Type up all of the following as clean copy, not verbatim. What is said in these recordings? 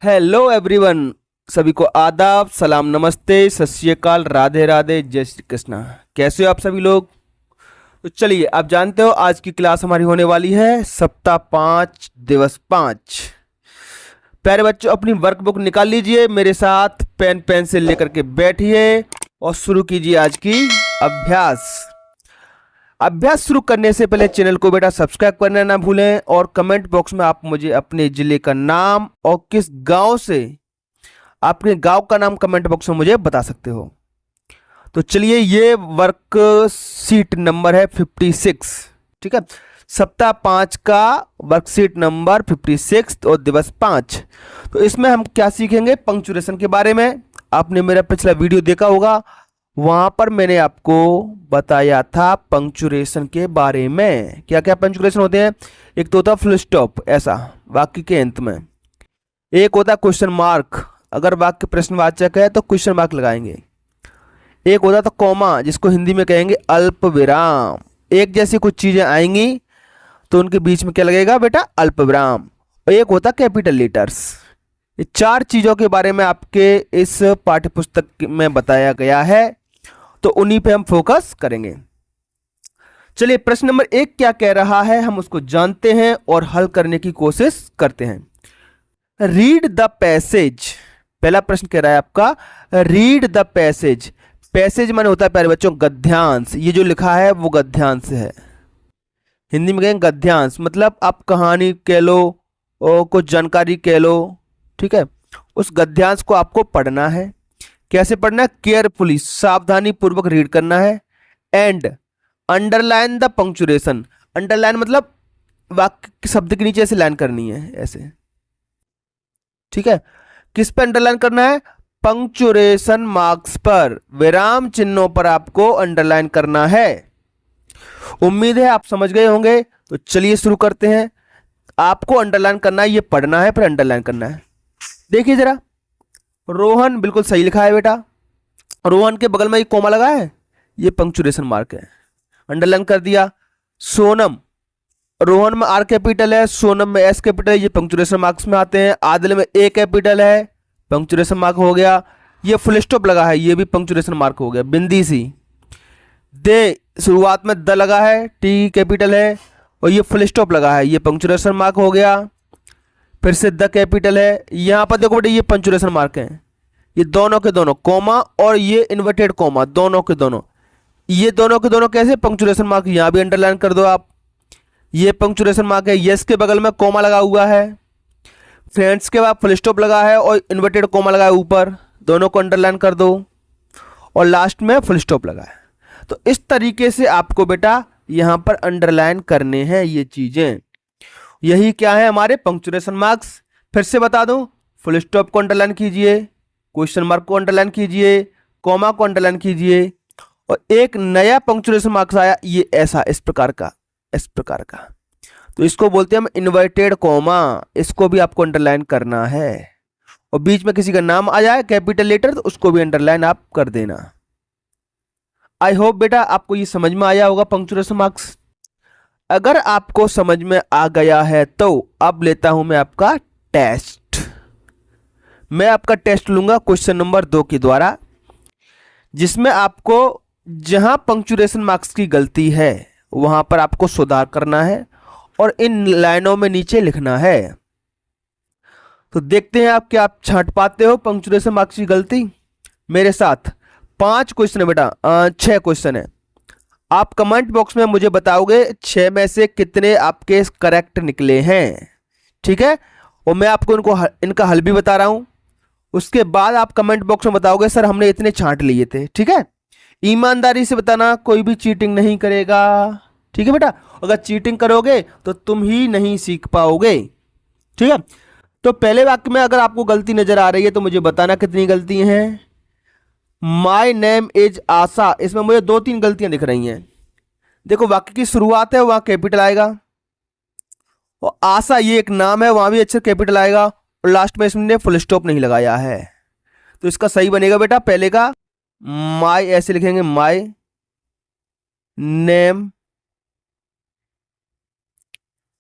Hello everyone. सभी को आदाब, सलाम, नमस्ते, सत श्री अकाल, राधे राधे, जय श्री कृष्णा। कैसे हो आप सभी लोग? तो चलिए, आप जानते हो आज की क्लास हमारी होने वाली है सप्ताह 5 दिवस 5। प्यारे बच्चों, अपनी वर्कबुक निकाल लीजिए, मेरे साथ पेन पेंसिल लेकर के बैठिए और शुरू कीजिए आज की अभ्यास। अभ्यास शुरू करने से पहले चैनल को बेटा सब्सक्राइब करना ना भूलें और कमेंट बॉक्स में आप मुझे अपने जिले का नाम और किस गांव से, अपने गांव का नाम कमेंट बॉक्स में मुझे बता सकते हो। तो चलिए, ये वर्क शीट नंबर है 56। ठीक है, सप्ताह 5 का वर्कशीट नंबर 56 और दिवस 5। तो इसमें हम क्या सीखेंगे? पंक्चुएशन के बारे में। आपने मेरा पिछला वीडियो देखा होगा, वहां पर मैंने आपको बताया था पंक्चुएशन के बारे में। क्या क्या पंक्चुएशन होते हैं? एक तो होता है फुल स्टॉप, ऐसा वाक्य के अंत में। एक होता है क्वेश्चन मार्क, अगर वाक्य प्रश्नवाचक है तो क्वेश्चन मार्क लगाएंगे। एक होता था कॉमा, जिसको हिंदी में कहेंगे अल्प विराम। एक जैसी कुछ चीजें आएंगी तो उनके बीच में क्या लगेगा बेटा? अल्प विराम। और एक होता कैपिटल लेटर्स। ये चार चीजों के बारे में आपके इस पाठ्यपुस्तक में बताया गया है, तो उन्हीं पे हम फोकस करेंगे। चलिए, प्रश्न नंबर 1 क्या कह रहा है हम उसको जानते हैं और हल करने की कोशिश करते हैं। Read the passage. पहला प्रश्न कह रहा है आपका रीड द पैसेज। पैसेज माने होता है प्यारे बच्चों गद्यांश। ये जो लिखा है वो गद्यांश है। हिंदी में कहेंगे गद्यांश, मतलब आप कहानी कह लो और कुछ जानकारी कह लो। ठीक है, उस गद्यांश को आपको पढ़ना है। कैसे पढ़ना है? केयरफुली, सावधानी पूर्वक रीड करना है। And underline the punctuation. Underline मतलब वाक्य के शब्द के नीचे ऐसे लाइन करनी है, ऐसे। ठीक है, किस पे अंडरलाइन करना है? पंक्चुएशन मार्क्स पर, विराम चिन्हों पर आपको अंडरलाइन करना है। उम्मीद है आप समझ गए होंगे। तो चलिए शुरू करते हैं। आपको अंडरलाइन करना है, ये पढ़ना है फिर अंडरलाइन करना है। देखिए जरा, रोहन बिल्कुल सही लिखा है बेटा। रोहन के बगल में ये कोमा लगा है, ये पंक्चुएशन मार्क है, अंडरलाइन कर दिया। सोनम, रोहन में आर कैपिटल है, सोनम में एस कैपिटल है, ये पंक्चुएशन मार्क्स में आते हैं। आदिल में ए कैपिटल है, पंक्चुएशन मार्क हो गया। ये फुल स्टॉप लगा है, ये भी पंक्चुएशन मार्क हो गया। बिंदी सी, दे शुरुआत में द लगा है, टी कैपिटल है, और ये फुल स्टॉप लगा है, ये पंक्चुएशन मार्क हो गया। फिर से द कैपिटल है, यहां पर देखो बेटे ये पंक्चुएशन मार्क है। ये दोनों के दोनों कोमा और ये इन्वर्टेड कोमा, दोनों के दोनों, ये दोनों के दोनों कैसे? Punctuation mark. यहां भी अंडरलाइन कर दो आप, ये पंक्चुएशन मार्क है। यस के बगल में कोमा लगा हुआ है, फ्रेंड्स के बाद फुल स्टॉप लगा है और इन्वर्टेड कोमा लगा है ऊपर, दोनों को अंडरलाइन कर दो। और लास्ट में फुल स्टॉप लगा है। तो इस तरीके से आपको बेटा यहां पर अंडरलाइन करने हैं ये चीजें। यही क्या है? हमारे पंक्चुएशन मार्क्स। फिर से बता दूं, फुल स्टॉप को अंडरलाइन कीजिए, क्वेश्चन मार्क को अंडरलाइन कीजिए, कॉमा को अंडरलाइन कीजिए, और एक नया पंक्चुएशन मार्क्स आया, ये ऐसा, इस प्रकार का, इस प्रकार का, तो इसको बोलते हैं हम इन्वर्टेड कॉमा। इसको भी आपको अंडरलाइन करना है। और बीच में किसी का नाम आ जाए कैपिटल लेटर, तो उसको भी अंडरलाइन आप कर देना। आई होप बेटा आपको ये समझ में आया होगा पंक्चुएशन मार्क्स। अगर आपको समझ में आ गया है तो अब लेता हूं मैं आपका टेस्ट। मैं आपका टेस्ट लूंगा क्वेश्चन नंबर 2 के द्वारा, जिसमें आपको जहां पंक्चुएशन मार्क्स की गलती है वहां पर आपको सुधार करना है और इन लाइनों में नीचे लिखना है। तो देखते हैं आप क्या आप छांट पाते हो पंक्चुएशन मार्क्स की गलती मेरे साथ। 5 क्वेश्चन है बेटा, 6 क्वेश्चन है। आप कमेंट बॉक्स में मुझे बताओगे 6 में से कितने आपके करेक्ट निकले हैं। ठीक है, और मैं आपको इनका हल भी बता रहा हूं। उसके बाद आप कमेंट बॉक्स में बताओगे सर हमने इतने छांट लिए थे। ठीक है, ईमानदारी से बताना, कोई भी चीटिंग नहीं करेगा। ठीक है बेटा, अगर चीटिंग करोगे तो तुम ही नहीं सीख पाओगे। ठीक है, तो पहले वाक्य में अगर आपको गलती नजर आ रही है तो मुझे बताना कितनी गलती हैं। माई नेम इज आशा, इसमें मुझे 2-3 गलतियां दिख रही हैं। देखो, वाक्य की शुरुआत है वहां कैपिटल आएगा, और आशा ये एक नाम है, वहां भी अक्षर कैपिटल आएगा, और लास्ट में इसमें फुल स्टॉप नहीं लगाया है। तो इसका सही बनेगा बेटा पहले का, माई ऐसे लिखेंगे, my name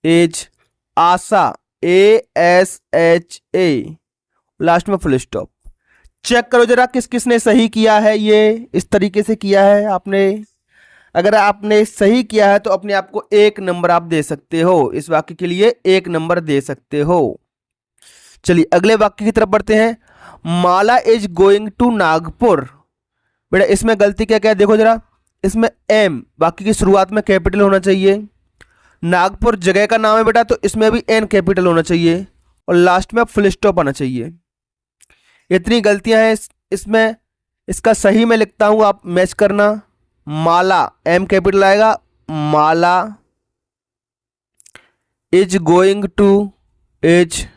is Asha, ASHA, last में फुल स्टॉप। चेक करो जरा किस किसने सही किया है, ये इस तरीके से किया है आपने। अगर आपने सही किया है तो अपने आप को 1 नंबर आप दे सकते हो, इस वाक्य के लिए 1 नंबर दे सकते हो। चलिए अगले वाक्य की तरफ बढ़ते हैं। माला इज गोइंग टू नागपुर। बेटा इसमें गलती क्या क्या है देखो जरा। इसमें एम वाक्य की शुरुआत में कैपिटल होना चाहिए, नागपुर जगह का नाम है बेटा तो इसमें भी एन कैपिटल होना चाहिए, और लास्ट में फुल स्टॉप आना चाहिए। इतनी गलतियां हैं इसमें। इसका सही मैं लिखता हूं, आप मैच करना। माला एम कैपिटल आएगा, Mala is going to, is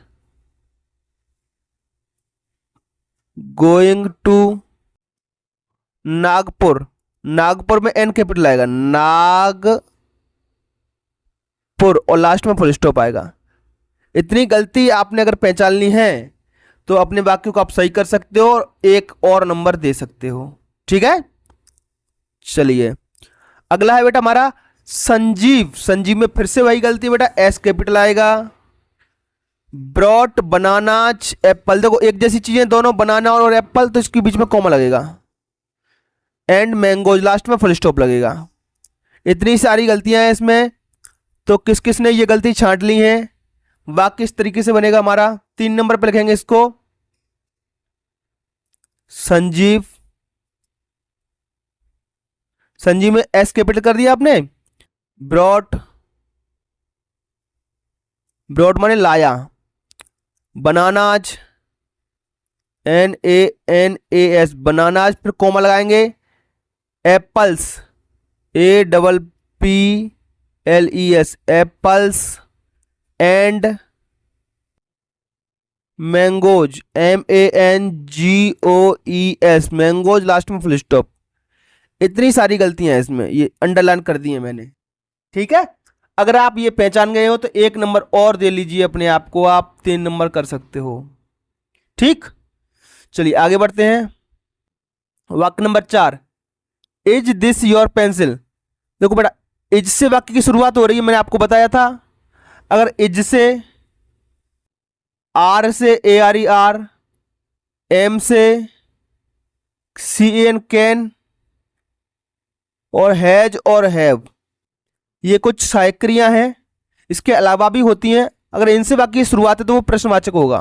going to Nagpur, Nagpur में एन कैपिटल आएगा, नागपुर, और लास्ट में फुल स्टॉप आएगा। इतनी गलती आपने अगर पहचान ली है तो अपने वाक्य को आप सही कर सकते हो और 1 और नंबर दे सकते हो। ठीक है, चलिए अगला है बेटा हमारा संजीव। संजीव में फिर से वही गलती बेटा, एस कैपिटल आएगा। ब्रॉट बनानाज एप्पल, देखो एक जैसी चीजें दोनों, बनाना और एप्पल, तो इसके बीच में कॉमा लगेगा। एंड मैंगोज, लास्ट में फुल स्टॉप लगेगा। इतनी सारी गलतियां हैं इसमें, तो किस किस ने ये गलती छांट ली है। वाक्य इस तरीके से बनेगा हमारा, 3 नंबर पर लिखेंगे इसको, संजीव, संजीव में एस कैपिटल कर दिया आपने। ब्रॉट, ब्रॉट माने लाया। बनानाज, NANAS, बनानाज, फिर कोमा लगाएंगे। Apples, APPLES, apples. And mangoes, MANGOES, mangoes, last में फुल स्टॉप। इतनी सारी गलतियां हैं इसमें, ये अंडरलाइन कर दी है मैंने। ठीक है, अगर आप ये पहचान गए हो तो 1 नंबर और दे लीजिए अपने आप को, आप 3 नंबर कर सकते हो। ठीक, चलिए आगे बढ़ते हैं। वाक्य number 4, is this your pencil. देखो बेटा इज से वाक्य की शुरुआत हो रही है, मैंने आपको बताया था। अगर इज से, आर से ARER, एम से CAN कैन, और हैज और हैव, ये कुछ सहायक क्रिया हैं। इसके अलावा भी होती हैं। अगर इनसे वाक्य की शुरुआत है तो वो प्रश्नवाचक होगा।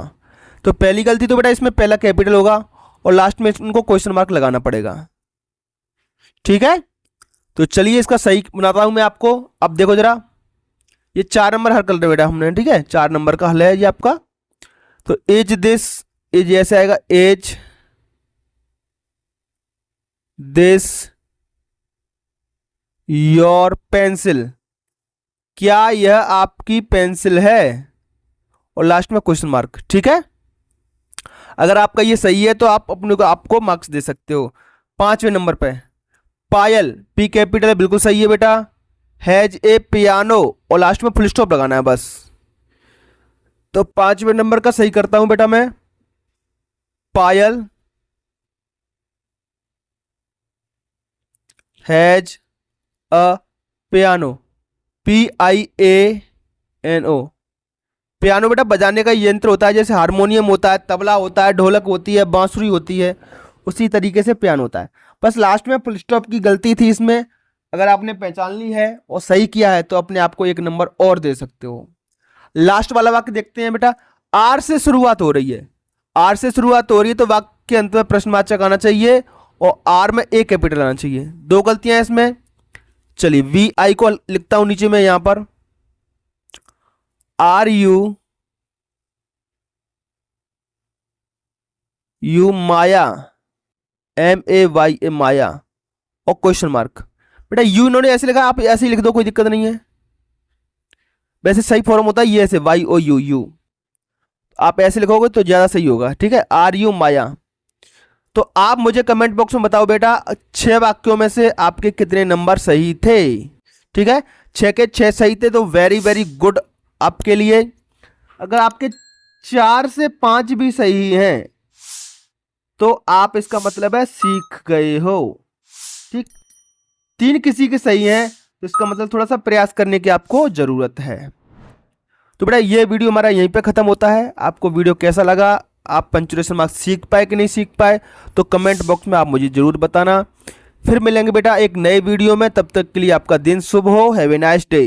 तो पहली गलती तो बेटा इसमें पहला कैपिटल होगा और लास्ट में इनको क्वेश्चन मार्क लगाना पड़ेगा। ठीक है, तो चलिए इसका सही बनाता हूं मैं आपको। अब देखो जरा, ये 4 नंबर हल कर रहे बेटा हमने। ठीक है, 4 नंबर का हल है ये आपका। तो इज दिस, इज ऐसे आएगा, इज दिस योर पेंसिल, क्या यह आपकी पेंसिल है, और लास्ट में क्वेश्चन मार्क। ठीक है, अगर आपका ये सही है तो आप अपने को आपको मार्क्स दे सकते हो। 5वें नंबर पे पायल, पी कैपिटल है, बिल्कुल सही है बेटा। हैज ए पियानो, और लास्ट में फुल स्टॉप लगाना है बस। तो 5वें नंबर का सही करता हूं बेटा मैं। Payal has a piano, PIANO। Piano बेटा बजाने का यंत्र होता है, जैसे हारमोनियम होता है, तबला होता है, ढोलक होती है, बांसुरी होती है, उसी तरीके से पियानो होता है। बस लास्ट में फुल स्टॉप की गलती थी इसमें। अगर आपने पहचान ली है और सही किया है तो अपने आप को 1 नंबर और दे सकते हो। लास्ट वाला वाक्य देखते हैं बेटा। आर से शुरुआत हो रही है, आर से शुरुआत हो रही है तो वाक्य के अंत में प्रश्नवाचक आना चाहिए और आर में ए कैपिटल आना चाहिए। 2 गलतियां हैं इसमें। चलिए VI को लिखता हूं नीचे में यहां पर, RU माया, MAYA माया, और क्वेश्चन मार्क। बेटा यू इन्होंने ऐसे लिखा, आप ऐसे ही लिख दो, कोई दिक्कत नहीं है। वैसे सही फॉर्म होता है ये ऐसे, YOU, आप ऐसे लिखोगे तो ज्यादा सही होगा। ठीक है, RU माया। तो आप मुझे कमेंट बॉक्स में बताओ बेटा 6 वाक्यों में से आपके कितने नंबर सही थे। ठीक है, 6 के 6 सही थे तो वेरी वेरी गुड आपके लिए। अगर आपके 4 से 5 भी सही हैं तो आप, इसका मतलब है सीख गए हो। ठीक, 3 किसी के सही हैं तो इसका मतलब थोड़ा सा प्रयास करने की आपको जरूरत है। तो बेटा ये वीडियो हमारा यहीं पे खत्म होता है। आपको वीडियो कैसा लगा आप पंक्चुएशन मार्क्स सीख पाए कि नहीं सीख पाए, तो कमेंट बॉक्स में आप मुझे ज़रूर बताना। फिर मिलेंगे बेटा एक नए वीडियो में, तब तक के लिए आपका दिन शुभ हो। Have a nice day.